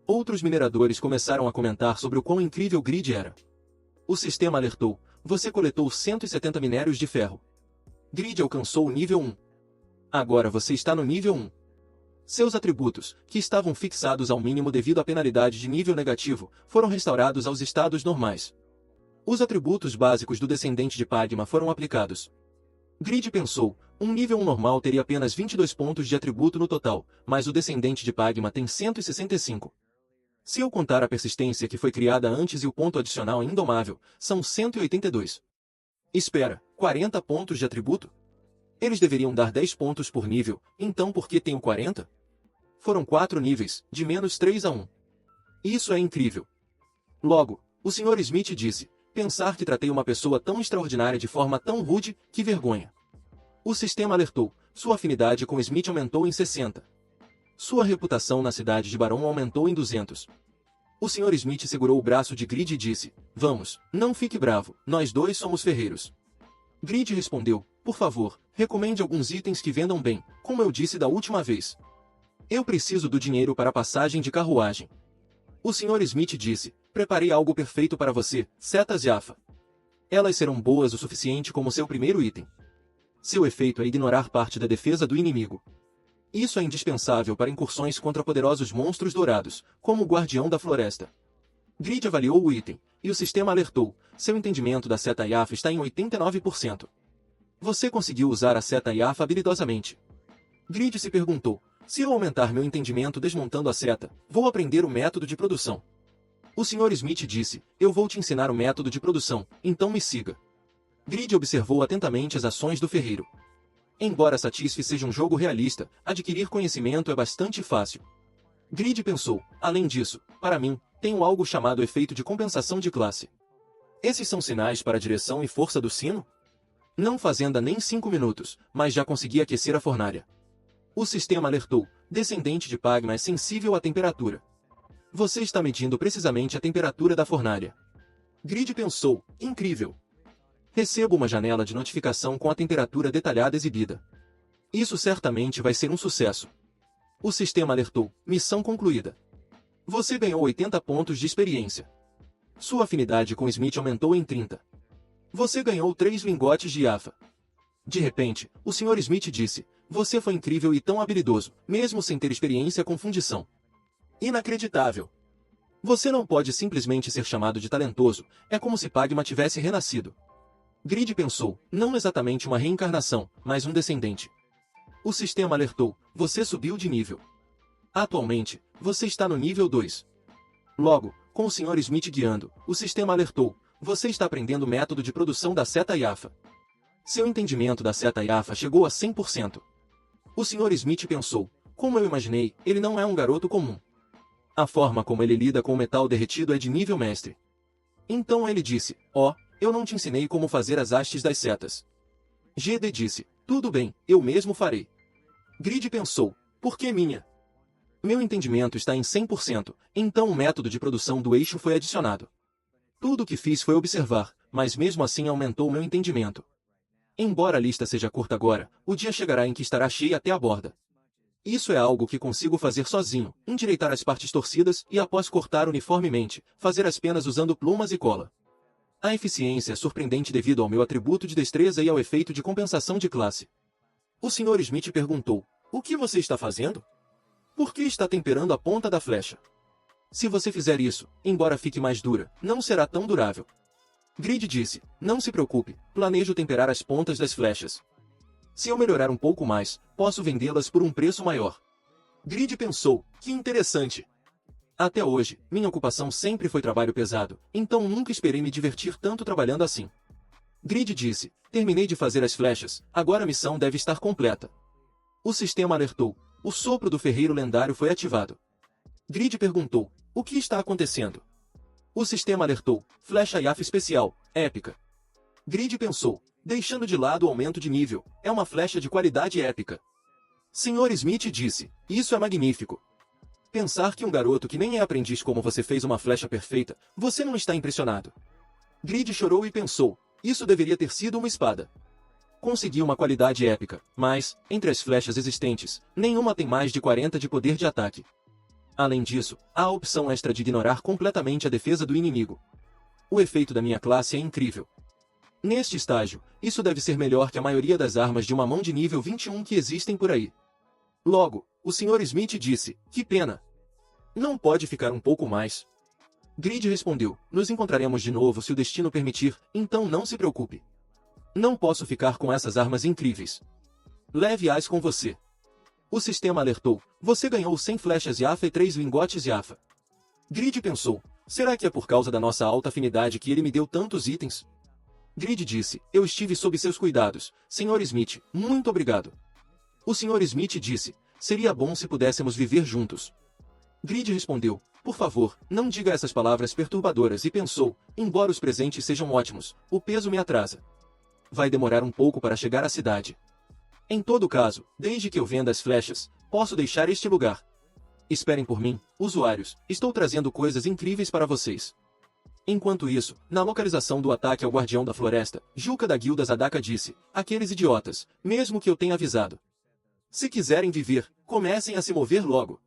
B: Outros mineradores começaram a comentar sobre o quão incrível Grid era. O sistema alertou, você coletou 170 minérios de ferro. Grid alcançou o nível 1. Agora você está no nível 1. Seus atributos, que estavam fixados ao mínimo devido à penalidade de nível negativo, foram restaurados aos estados normais. Os atributos básicos do descendente de Pagma foram aplicados. Grid pensou, um nível 1 normal teria apenas 22 pontos de atributo no total, mas o descendente de Pagma tem 165. Se eu contar a persistência que foi criada antes e o ponto adicional indomável, são 182. Espera, 40 pontos de atributo? Eles deveriam dar 10 pontos por nível, então por que tenho 40? Foram 4 níveis, de menos 3 a 1. Isso é incrível. Logo, o Sr. Smith disse, pensar que tratei uma pessoa tão extraordinária de forma tão rude, que vergonha. O sistema alertou, sua afinidade com Smith aumentou em 60. Sua reputação na cidade de Barão aumentou em 200. O Sr. Smith segurou o braço de Grid e disse, vamos, não fique bravo, nós dois somos ferreiros. Grid respondeu, por favor, recomende alguns itens que vendam bem, como eu disse da última vez. Eu preciso do dinheiro para a passagem de carruagem. O Sr. Smith disse, preparei algo perfeito para você, setas Jaffa. Elas serão boas o suficiente como seu primeiro item. Seu efeito é ignorar parte da defesa do inimigo. Isso é indispensável para incursões contra poderosos monstros dourados, como o Guardião da Floresta. Grid avaliou o item, e o sistema alertou, seu entendimento da seta Jaffa está em 89%. Você conseguiu usar a seta Jaffa habilidosamente. Grid se perguntou, se eu aumentar meu entendimento desmontando a seta, vou aprender o método de produção. O Sr. Smith disse, eu vou te ensinar o método de produção, então me siga. Grid observou atentamente as ações do ferreiro. Embora Satisfy seja um jogo realista, adquirir conhecimento é bastante fácil. Grid pensou, além disso, para mim, tenho algo chamado efeito de compensação de classe. Esses são sinais para a direção e força do sino? Não fazenda nem 5 minutos, mas já consegui aquecer a fornalha. O sistema alertou, descendente de Pagma é sensível à temperatura. Você está medindo precisamente a temperatura da fornalha. Grid pensou, incrível. Recebo uma janela de notificação com a temperatura detalhada exibida. Isso certamente vai ser um sucesso. O sistema alertou, missão concluída. Você ganhou 80 pontos de experiência. Sua afinidade com Smith aumentou em 30. Você ganhou 3 lingotes de Jaffa. De repente, o Sr. Smith disse, você foi incrível e tão habilidoso, mesmo sem ter experiência com fundição. Inacreditável. Você não pode simplesmente ser chamado de talentoso, é como se Pagma tivesse renascido. Grid pensou, não exatamente uma reencarnação, mas um descendente. O sistema alertou, você subiu de nível. Atualmente, você está no nível 2. Logo, com o Sr. Smith guiando, o sistema alertou, você está aprendendo o método de produção da seta Jaffa. Seu entendimento da seta Jaffa chegou a 100%. O Sr. Smith pensou, como eu imaginei, ele não é um garoto comum. A forma como ele lida com o metal derretido é de nível mestre. Então ele disse, eu não te ensinei como fazer as hastes das setas. GD disse, tudo bem, eu mesmo farei. Grid pensou, por que minha? Meu entendimento está em 100%, então o método de produção do eixo foi adicionado. Tudo o que fiz foi observar, mas mesmo assim aumentou meu entendimento. Embora a lista seja curta agora, o dia chegará em que estará cheia até a borda. Isso é algo que consigo fazer sozinho, endireitar as partes torcidas e após cortar uniformemente, fazer as penas usando plumas e cola. A eficiência é surpreendente devido ao meu atributo de destreza e ao efeito de compensação de classe. O Sr. Smith perguntou, o que você está fazendo? Por que está temperando a ponta da flecha? Se você fizer isso, embora fique mais dura, não será tão durável. Grid disse, não se preocupe, planejo temperar as pontas das flechas. Se eu melhorar um pouco mais, posso vendê-las por um preço maior. Grid pensou, que interessante. Até hoje, minha ocupação sempre foi trabalho pesado, então nunca esperei me divertir tanto trabalhando assim. Grid disse, terminei de fazer as flechas, agora a missão deve estar completa. O sistema alertou, o sopro do ferreiro lendário foi ativado. Grid perguntou, o que está acontecendo? O sistema alertou, flecha Jaffa especial, épica. Grid pensou, deixando de lado o aumento de nível, é uma flecha de qualidade épica. Sr. Smith disse, isso é magnífico. Pensar que um garoto que nem é aprendiz como você fez uma flecha perfeita, você não está impressionado. Grid chorou e pensou, isso deveria ter sido uma espada. Consegui uma qualidade épica, mas, entre as flechas existentes, nenhuma tem mais de 40 de poder de ataque. Além disso, há a opção extra de ignorar completamente a defesa do inimigo. O efeito da minha classe é incrível. Neste estágio, isso deve ser melhor que a maioria das armas de uma mão de nível 21 que existem por aí. Logo, o Sr. Smith disse, que pena. Não pode ficar um pouco mais? Grid respondeu, nos encontraremos de novo se o destino permitir, então não se preocupe. Não posso ficar com essas armas incríveis. Leve-as com você. O sistema alertou, você ganhou 100 flechas Jaffa e 3 lingotes Jaffa. Grid pensou, será que é por causa da nossa alta afinidade que ele me deu tantos itens? Grid disse, eu estive sob seus cuidados, Sr. Smith, muito obrigado. O Sr. Smith disse, seria bom se pudéssemos viver juntos. Grid respondeu, por favor, não diga essas palavras perturbadoras e pensou, embora os presentes sejam ótimos, o peso me atrasa. Vai demorar um pouco para chegar à cidade. Em todo caso, desde que eu venda as flechas, posso deixar este lugar. Esperem por mim, usuários, estou trazendo coisas incríveis para vocês. Enquanto isso, na localização do ataque ao Guardião da Floresta, Juca da Guilda Zadaka disse, aqueles idiotas, mesmo que eu tenha avisado. Se quiserem viver, comecem a se mover logo.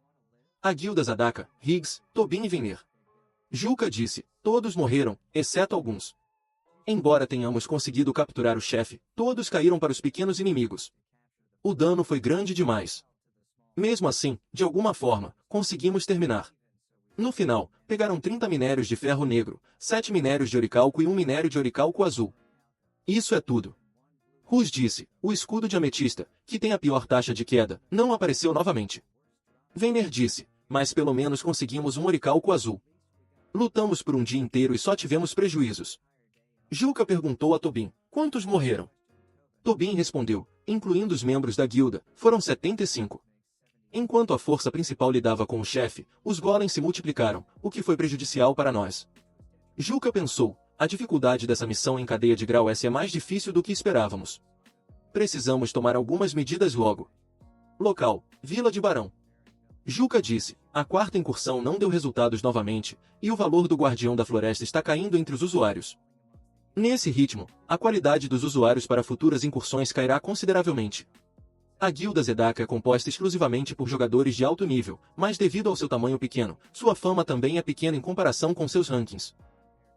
B: A Guilda Zadaka, Higgs, Tobin e Venner. Juca disse, todos morreram, exceto alguns. Embora tenhamos conseguido capturar o chefe, todos caíram para os pequenos inimigos. O dano foi grande demais. Mesmo assim, de alguma forma, conseguimos terminar. No final, pegaram 30 minérios de ferro negro, 7 minérios de oricalco e 1 minério de oricalco azul. Isso é tudo. Rus disse, o escudo de ametista, que tem a pior taxa de queda, não apareceu novamente. Venner disse, mas pelo menos conseguimos um oricalco azul. Lutamos por um dia inteiro e só tivemos prejuízos. Juca perguntou a Tobin, quantos morreram? Tobin respondeu, incluindo os membros da guilda, foram 75. Enquanto a força principal lidava com o chefe, os golems se multiplicaram, o que foi prejudicial para nós. Juca pensou, a dificuldade dessa missão em cadeia de grau S é mais difícil do que esperávamos. Precisamos tomar algumas medidas logo. Local, Vila de Barão. Juca disse, a quarta incursão não deu resultados novamente, e o valor do Guardião da Floresta está caindo entre os usuários. Nesse ritmo, a qualidade dos usuários para futuras incursões cairá consideravelmente. A Guilda Zadaka é composta exclusivamente por jogadores de alto nível, mas devido ao seu tamanho pequeno, sua fama também é pequena em comparação com seus rankings.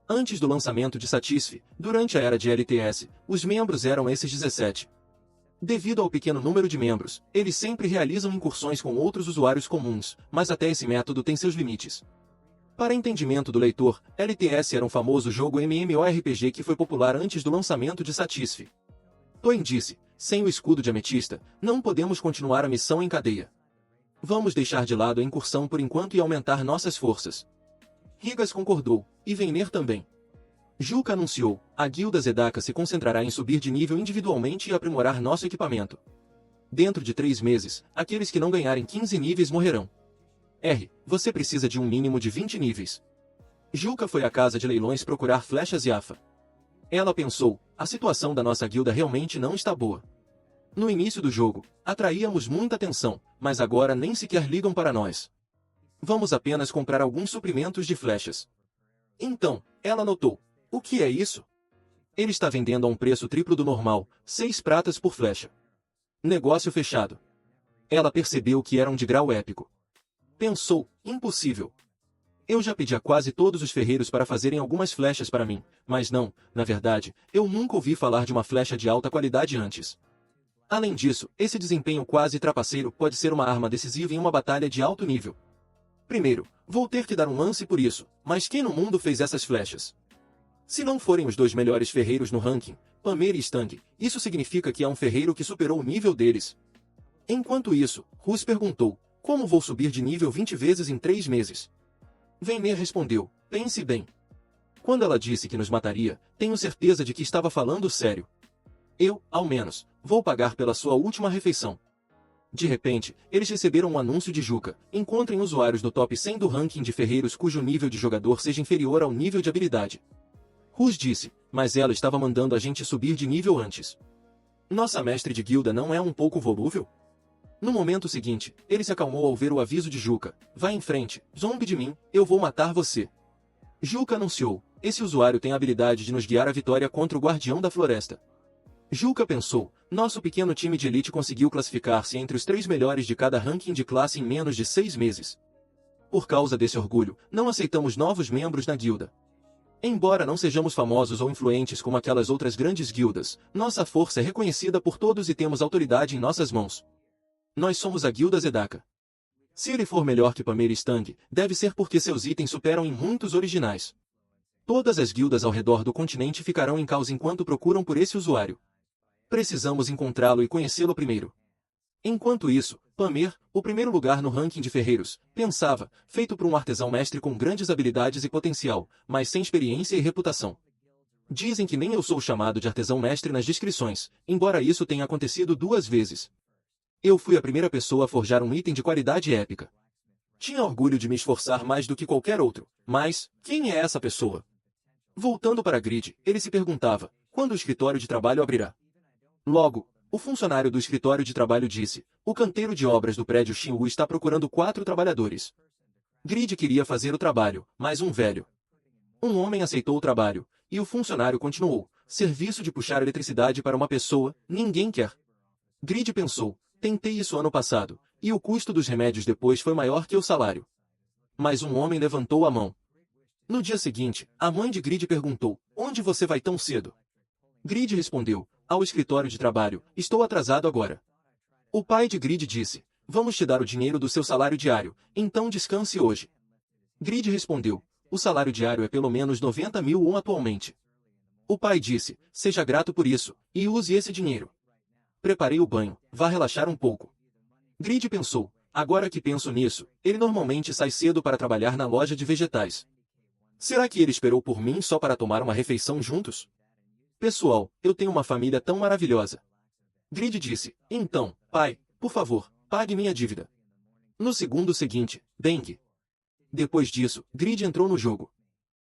B: Antes do lançamento de Satisfy, durante a era de LTS, os membros eram esses 17. Devido ao pequeno número de membros, eles sempre realizam incursões com outros usuários comuns, mas até esse método tem seus limites. Para entendimento do leitor, LTS era um famoso jogo MMORPG que foi popular antes do lançamento de Satisfy. Toin disse, sem o escudo de ametista, não podemos continuar a missão em cadeia. Vamos deixar de lado a incursão por enquanto e aumentar nossas forças. Higas concordou, e Venner também. Juca anunciou, a Guilda Zadaka se concentrará em subir de nível individualmente e aprimorar nosso equipamento. Dentro de 3 meses, aqueles que não ganharem 15 níveis morrerão. Você precisa de um mínimo de 20 níveis. Juca foi à casa de leilões procurar flechas Yafa. Ela pensou, a situação da nossa guilda realmente não está boa. No início do jogo, atraíamos muita atenção, mas agora nem sequer ligam para nós. Vamos apenas comprar alguns suprimentos de flechas. Então, ela notou, o que é isso? Ele está vendendo a um preço triplo do normal, 6 pratas por flecha. Negócio fechado. Ela percebeu que eram de grau épico. Pensou, impossível. Eu já pedi a quase todos os ferreiros para fazerem algumas flechas para mim, mas não, na verdade, eu nunca ouvi falar de uma flecha de alta qualidade antes. Além disso, esse desempenho quase trapaceiro pode ser uma arma decisiva em uma batalha de alto nível. Primeiro, vou ter que dar um lance por isso, mas quem no mundo fez essas flechas? Se não forem os 2 melhores ferreiros no ranking, Pamer e Stang, isso significa que há um ferreiro que superou o nível deles. Enquanto isso, Rus perguntou, como vou subir de nível 20 vezes em 3 meses? Venner respondeu, pense bem. Quando ela disse que nos mataria, tenho certeza de que estava falando sério. Eu, ao menos, vou pagar pela sua última refeição. De repente, eles receberam um anúncio de Juca, encontrem usuários no top 100 do ranking de ferreiros cujo nível de jogador seja inferior ao nível de habilidade. Rus disse, mas ela estava mandando a gente subir de nível antes. Nossa mestre de guilda não é um pouco volúvel? No momento seguinte, ele se acalmou ao ver o aviso de Juca. Vai em frente, zombe de mim, eu vou matar você. Juca anunciou, esse usuário tem a habilidade de nos guiar à vitória contra o Guardião da Floresta. Juca pensou, nosso pequeno time de elite conseguiu classificar-se entre os 3 melhores de cada ranking de classe em menos de 6 meses. Por causa desse orgulho, não aceitamos novos membros na guilda. Embora não sejamos famosos ou influentes como aquelas outras grandes guildas, nossa força é reconhecida por todos e temos autoridade em nossas mãos. Nós somos a Guilda Zadaka. Se ele for melhor que Pamer e Stang, deve ser porque seus itens superam em muitos originais. Todas as guildas ao redor do continente ficarão em caos enquanto procuram por esse usuário. Precisamos encontrá-lo e conhecê-lo primeiro. Enquanto isso, Pamer, o primeiro lugar no ranking de ferreiros, pensava, feito por um artesão mestre com grandes habilidades e potencial, mas sem experiência e reputação. Dizem que nem eu sou chamado de artesão mestre nas descrições, embora isso tenha acontecido 2 vezes. Eu fui a primeira pessoa a forjar um item de qualidade épica. Tinha orgulho de me esforçar mais do que qualquer outro, mas, quem é essa pessoa? Voltando para Grid, ele se perguntava, quando o escritório de trabalho abrirá? Logo, O funcionário do escritório de trabalho disse, o canteiro de obras do prédio Xinwu está procurando 4 trabalhadores. Grid queria fazer o trabalho, mas um velho. Um homem aceitou o trabalho, e o funcionário continuou, serviço de puxar eletricidade para uma pessoa, ninguém quer. Grid pensou, tentei isso ano passado, e o custo dos remédios depois foi maior que o salário. Mas um homem levantou a mão. No dia seguinte, a mãe de Grid perguntou, onde você vai tão cedo? Grid respondeu, ao escritório de trabalho, estou atrasado agora. O pai de Grid disse, vamos te dar o dinheiro do seu salário diário, então descanse hoje. Grid respondeu, o salário diário é pelo menos 90.000 won atualmente. O pai disse, seja grato por isso, e use esse dinheiro. Preparei o banho, vá relaxar um pouco. Grid pensou, agora que penso nisso, ele normalmente sai cedo para trabalhar na loja de vegetais. Será que ele esperou por mim só para tomar uma refeição juntos? Pessoal, eu tenho uma família tão maravilhosa. Grid disse, então, pai, por favor, pague minha dívida. No segundo seguinte, bang. Depois disso, Grid entrou no jogo.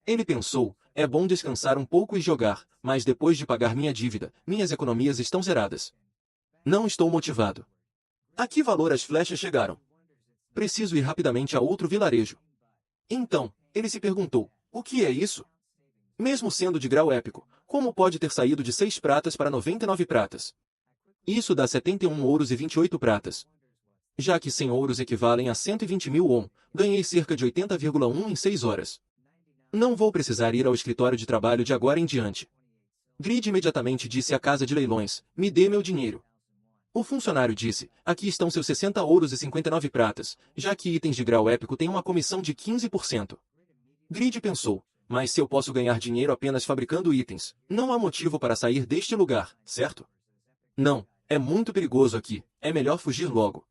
B: Ele pensou, é bom descansar um pouco e jogar, mas depois de pagar minha dívida, minhas economias estão zeradas. Não estou motivado. A que valor as flechas chegaram? Preciso ir rapidamente a outro vilarejo. Então, ele se perguntou, o que é isso? Mesmo sendo de grau épico, como pode ter saído de 6 pratas para 99 pratas? Isso dá 71 ouros e 28 pratas. Já que 100 ouros equivalem a 120.000 won, ganhei cerca de 80,1 em 6 horas. Não vou precisar ir ao escritório de trabalho de agora em diante. Grid imediatamente disse à casa de leilões, me dê meu dinheiro. O funcionário disse, aqui estão seus 60 ouros e 59 pratas, já que itens de grau épico têm uma comissão de 15%. Grid pensou, mas se eu posso ganhar dinheiro apenas fabricando itens, não há motivo para sair deste lugar, certo? Não, é muito perigoso aqui, é melhor fugir logo.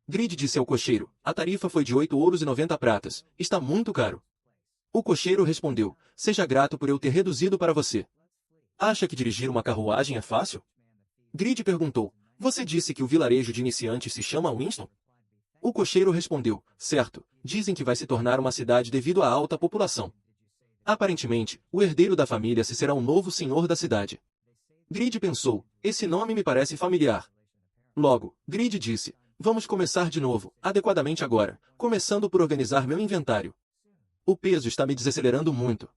B: Grid disse ao cocheiro, a tarifa foi de 8 ouros e 90 pratas, está muito caro. O cocheiro respondeu, seja grato por eu ter reduzido para você. Acha que dirigir uma carruagem é fácil? Grid perguntou, você disse que o vilarejo de iniciantes se chama Winston? O cocheiro respondeu, certo, dizem que vai se tornar uma cidade devido à alta população. Aparentemente, o herdeiro da família se será o novo senhor da cidade. Grid pensou, esse nome me parece familiar. Logo, Grid disse, vamos começar de novo, adequadamente agora, começando por organizar meu inventário. O peso está me desacelerando muito.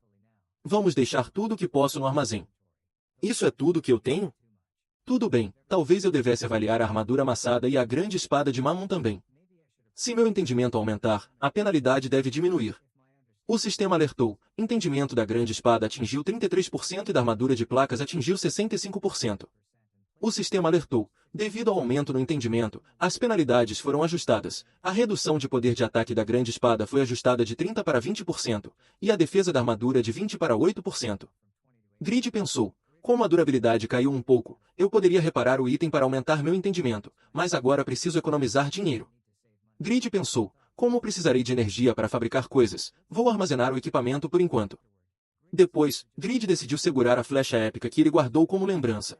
B: Vamos deixar tudo o que posso no armazém. Isso é tudo que eu tenho? Tudo bem, talvez eu devesse avaliar a armadura amassada e a grande espada de Mammon também. Se meu entendimento aumentar, a penalidade deve diminuir. O sistema alertou, entendimento da grande espada atingiu 33% e da armadura de placas atingiu 65%. O sistema alertou, devido ao aumento no entendimento, as penalidades foram ajustadas, a redução de poder de ataque da grande espada foi ajustada de 30 para 20%, e a defesa da armadura de 20 para 8%. Grid pensou, como a durabilidade caiu um pouco, eu poderia reparar o item para aumentar meu entendimento, mas agora preciso economizar dinheiro. Grid pensou, como precisarei de energia para fabricar coisas, vou armazenar o equipamento por enquanto. Depois, Grid decidiu segurar a flecha épica que ele guardou como lembrança.